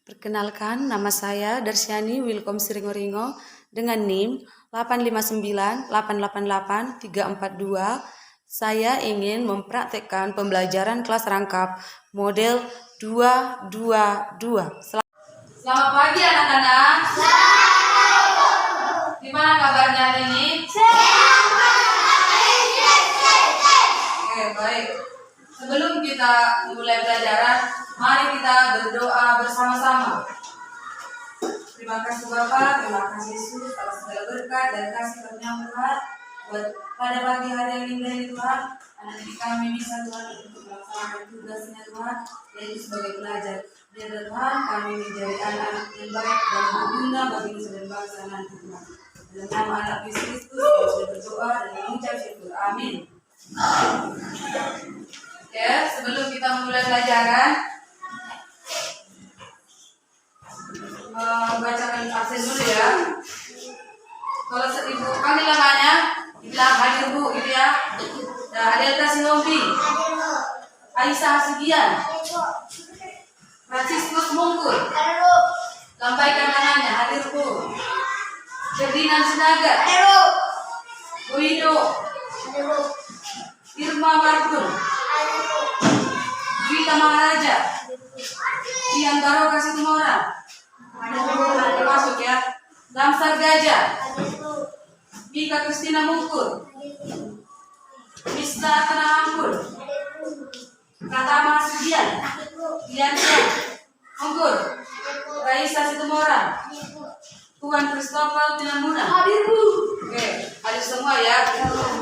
Perkenalkan, nama saya Darsyani Wilkom Siringoringo dengan NIM 859888342. Saya ingin mempraktekkan pembelajaran kelas rangkap model 222. Selamat pagi anak-anak. Gimana kabarnya hari ini? Oke, baik. Sebelum kita mulai pelajaran, mari kita berdoa bersama-sama. Terima kasih Bapak, terima kasih Yesus atas segala berkat dan kasih karunia Tuhan buat pada pagi hari yang indah ini Tuhan. Anak didik kami bisa Tuhan untuk melaksanakan tugasnya Tuhan, yaitu sebagai pelajar. Biar Tuhan kami menjadi anak yang baik dan berguna bagi nusa dan bangsa nanti Tuhan. Dalam nama anak Kristus kami sudah berdoa dan mengucap syukur. Amin. Ya, sebelum kita mulai pelajaran, membacakan absen dulu ya. Kalau ibu panggil namanya, dibilang hadir bu, gitu ya. Nah, Adelta Sinombi, Aisyah Hasigian, Franciscus Mungkur, lambaikan tangannya, hadir bu. Ferdinand Sinaga, Wido, Irma Marbun, Vita Maharaja, Ian Baro Kasih Tumora, masuk ya. Lamsar Gajah, Mika Kristina Mungkur, Mista Tanah Ampul, Pratama Sudian, Diansyah Mungkur, Raisa Situmora, Tuan Christopher Tinamuna. Hadir bu. Oke, hadir semua ya.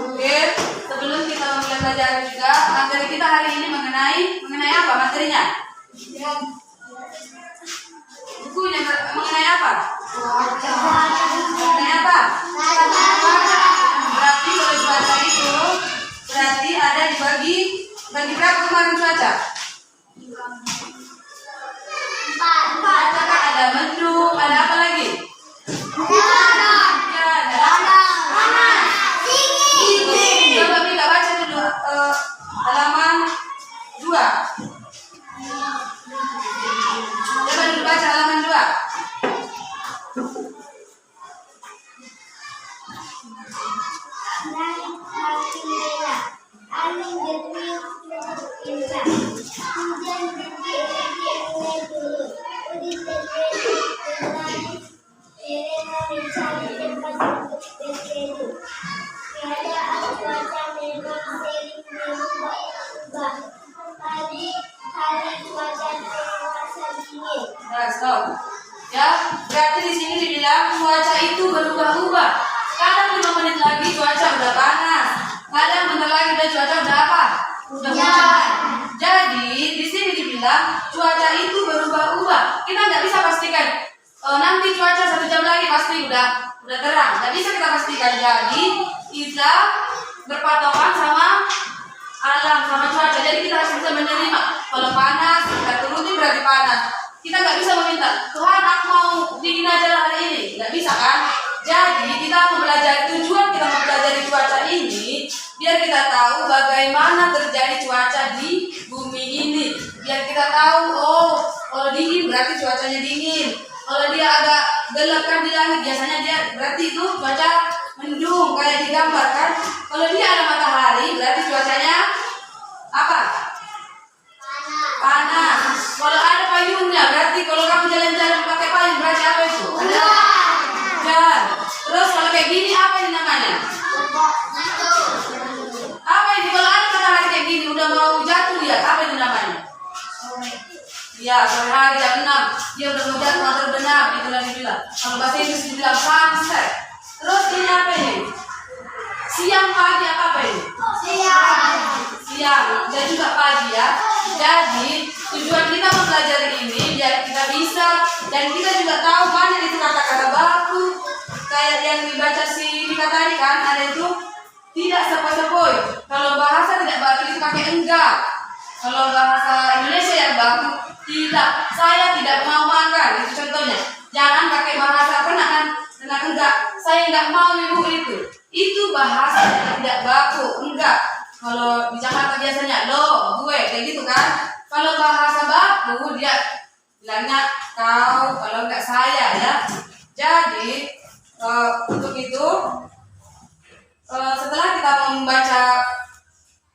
Oke, sebelum kita mulai pelajaran juga, materi kita hari ini mengenai apa materinya? Bukunya mengenai apa? Mengenai apa? Berarti kalau cuaca itu berarti ada bagi berapa kemarin cuaca? 4. Ada mendung, ada apa lagi? Coba Mika baca dulu halaman 2. Coba dulu baca halaman 2. Nah, stop. Ya, berarti di sini dibilang cuaca itu berubah-ubah. Kadang 5 menit lagi cuaca udah panas, kadang bentar lagi udah cuaca udah apa? Udah hujan. Jadi di sini dibilang cuaca itu berubah-ubah. Kita nggak bisa pastikan nanti cuaca 1 jam lagi pasti udah terang. Nggak bisa kita pastikan. Jadi kita berpatokan sama alam, sama cuaca. Jadi kita harus bisa menerima. Kalau panas, kita turutin berarti panas. Kita nggak bisa meminta, Tuhan aku mau dingin aja hari ini. Nggak bisa kan? Jadi kita mempelajari, tujuan kita mempelajari cuaca ini biar kita tahu bagaimana terjadi cuaca di bumi ini. Biar kita tahu, oh kalau dingin berarti cuacanya dingin. Kalau dia agak gelap kan di langit, biasanya dia berarti itu cuaca mendung kayak digambar kan. Kalau dia ada matahari berarti cuacanya apa? Panas. Kalau ada payungnya berarti kalau kamu jalan-jalan pakai payung berarti apa itu? Ada hujan. Terus kalau kayak gini apa ini namanya? Apa ini? Kalau ada matahari kayak gini udah mau jatuh ya, apa itu namanya? Ya, sore hari jam 6 dia udah mau jatuh atau terbenam, itulah dibilang. Kalau bahasa Inggris dibilang sunset. Terus ini apa ini? Siang pagi apa ini? Siang dan juga pagi ya. Jadi tujuan kita mempelajari ini biar kita bisa dan kita juga tahu mana itu kata-kata baku kayak yang dibaca si Mika tadi kan, ada itu tidak sepoi-sepoi. Kalau bahasa tidak baku itu pakai enggak. Kalau bahasa Indonesia yang baku tidak, saya tidak mau makan, itu contohnya. Jangan pakai bahasa pernah kan dengan enggak, saya enggak mau ibu itu. Itu bahasa yang tidak baku, enggak. Kalau di Jakarta biasanya lo, gue, kayak gitu kan. Kalau bahasa baku dia bilangnya kau, kalau enggak saya ya. Jadi untuk itu setelah kita membaca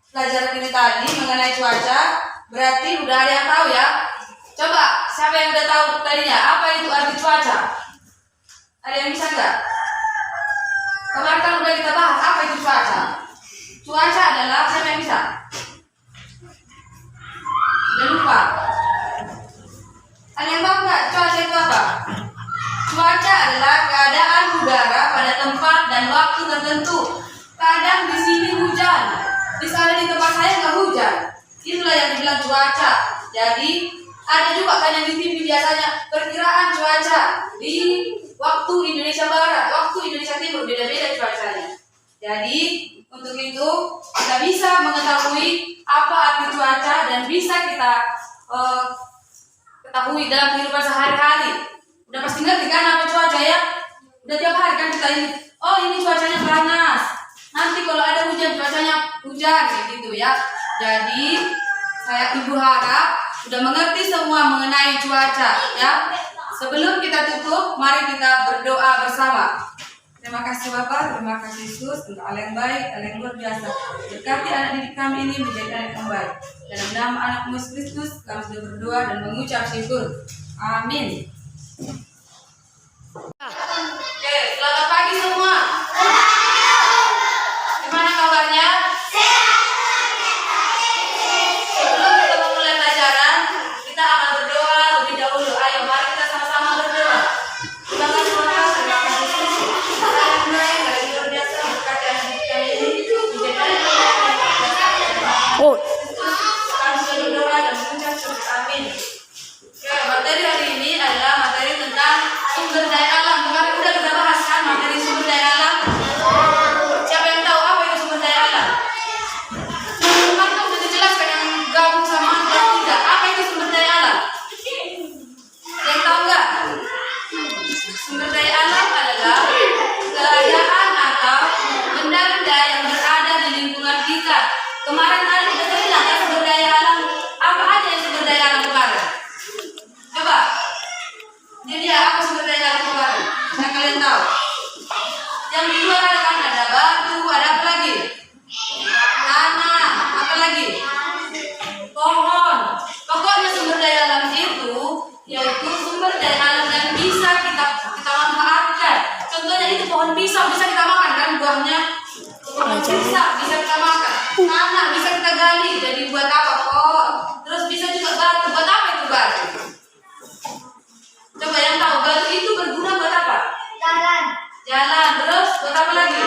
pelajaran ini tadi mengenai cuaca, berarti udah ada yang tahu ya. Coba siapa yang udah tahu tadinya apa itu arti cuaca? Ada yang bisa enggak? Kemarin kan udah kita bahas apa itu cuaca. Cuaca adalah, siapa yang bisa? Udah lupa? Ada yang tahu nggak cuaca itu apa? Cuaca adalah keadaan udara pada tempat dan waktu tertentu. Kadang di sini hujan, misalnya di tempat saya nggak hujan. Itulah yang dibilang cuaca. Jadi ada juga kan yang di TV biasanya perkiraan cuaca di waktu Indonesia Barat, waktu Indonesia Timur, beda-beda cuacanya. Jadi untuk itu kita bisa mengetahui apa arti cuaca dan bisa kita ketahui dalam kehidupan sehari-hari. Udah pasti ngerti kan apa cuaca ya? Udah tiap hari kan kita ini, oh ini cuacanya panas. Nanti kalau ada hujan cuacanya hujan gitu ya. Jadi ibu harap sudah mengerti semua mengenai cuaca ya. Sebelum kita tutup, mari kita berdoa bersama. Terima kasih Bapak, terima kasih Yesus untuk Allah yang baik, Allah yang luar biasa. Berkati anak didik kami ini menjadi anak yang baik. Dalam nama anak-Mu Yesus Kristus, kami sudah berdoa dan mengucap syukur. Amin. Oke, selamat pagi semua. Gimana kabarnya? Sebelum kita memulai pelajaran, kita akan berdoa lebih dahulu. Ayo, mari kita sama-sama berdoa. Terima kasih Bapak, terima kasih Yesus. Allah yang baik, Allah yang luar biasa, berkati anak didik kami ini menjadi anak yang baik. Kami sudah berdoa dan mengucap syukur. Amin. Oke, materi hari ini adalah materi tentang sumber daya alam. Kemarin udah kita bahas kan materi sumber daya alam. Siapa yang tahu apa itu sumber daya alam? Kemarin kan udah dijelaskan yang gabung sama kelas 3. Apa itu sumber daya alam? Yang tahu nggak? Sumber daya alam adalah keadaan atau benda-benda yang berada di lingkungan kita. Kemarin kan udah bilang kan sumber daya alam. Apa aja yang sumber daya alam kemarin? Coba. Jadi apa sumber daya alam kemarin? Yang kalian tahu? Yang kedua kan ada batu, ada apa lagi? Tanah, apa lagi? Pohon. Pokoknya sumber daya alam itu yaitu sumber daya alam yang bisa kita manfaatkan. Contohnya itu pohon pisang bisa kita makan kan buahnya? Pohon pisang bisa kita makan. Tanah bisa kita gali jadi buat apa? Pot. Terus bisa juga batu. Buat apa itu batu? Coba yang tahu batu itu berguna buat apa? Jalan. Terus buat apa lagi?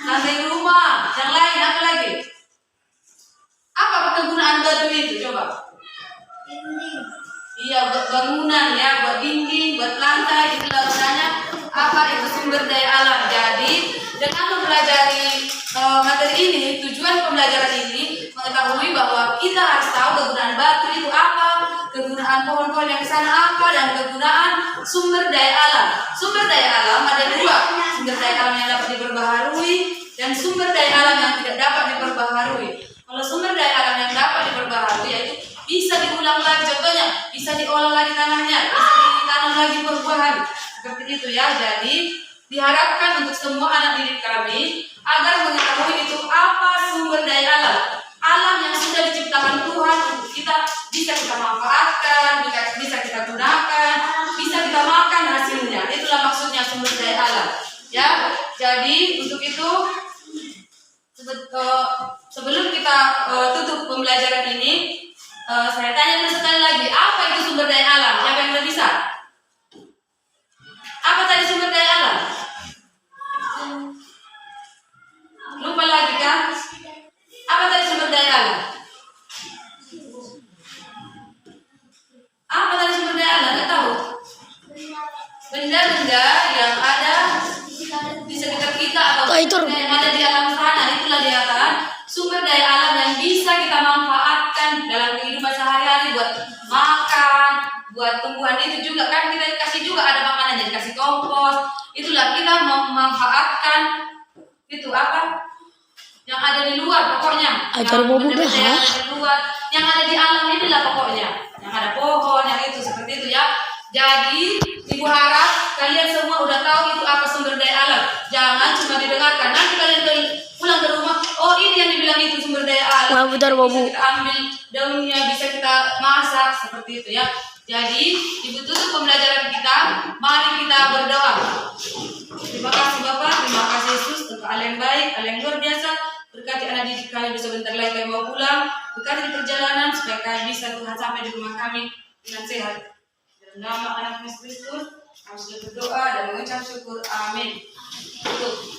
Lantai rumah. Yang lain apa lagi? Apa kegunaan batu itu? Coba. Iya, buat bangunan ya, buat dinding, buat lantai. Itulah gunanya. Apa itu sumber daya alam? Jadi dengan mempelajari materi ini, tujuan pembelajaran ini mengetahui bahwa kita harus tahu kegunaan batu itu apa, kegunaan pohon-pohon yang di sana apa, dan kegunaan sumber daya alam. Sumber daya alam ada dua, sumber daya alam yang dapat diperbaharui dan sumber daya alam yang tidak dapat diperbaharui. Kalau sumber daya alam yang dapat diperbaharui yaitu bisa diulang lagi, contohnya bisa diolah lagi tanahnya, bisa ditanam lagi buah-buahan, seperti itu ya. Jadi diharapkan untuk semua anak didik kami agar mengetahui itu apa sumber daya alam. Alam yang sudah diciptakan Tuhan kita bisa kita manfaatkan, bisa kita gunakan, bisa kita makan hasilnya. Itulah maksudnya sumber daya alam. Ya, jadi untuk itu sebelum kita tutup pembelajaran ini, saya tanya dulu sekali lagi, apa itu sumber daya alam? Siapa yang udah bisa? Apa tadi sumber daya alam? Lupa lagi kan? Apa tadi sumber daya alam? Apa tadi sumber daya alam? Nggak tahu. Benda-benda yang ada di sekitar kita atau yang ada di alam sana, itulah dia kan sumber daya alam yang bisa kita manfaatkan dalam kehidupan sehari-hari buat makan, buat tumbuhan itu juga kan kita kasih juga ada makanan, jadi kasih kompos. Itulah kita memanfaatkan itu apa? yang ada di luar pokoknya. Ajar bobo dah. Yang ada di luar, yang ada di alam inilah pokoknya. Yang ada pohon, yang itu seperti itu ya. Jadi ibu harap kalian semua udah tahu itu apa sumber daya alam. Jangan cuma didengarkan. Nanti kalian pulang ke rumah, oh ini yang dibilang itu sumber daya alam. Wah, betul, Babu. Bisa kita ambil daunnya, bisa kita masak seperti itu ya. Jadi ibu tutup pembelajaran kita. Mari kita berdoa. Terima kasih Bapak, terima kasih Yesus untuk Allah yang baik, Allah yang luar biasa. Berkati anak didik kami bisa bentar lagi kami mau pulang. Berkati di perjalanan supaya kami bisa Tuhan sampai di rumah kami dengan sehat. Dalam nama anak Yesus Kristus, kami sudah berdoa dan mengucap syukur. Amin. Tutup.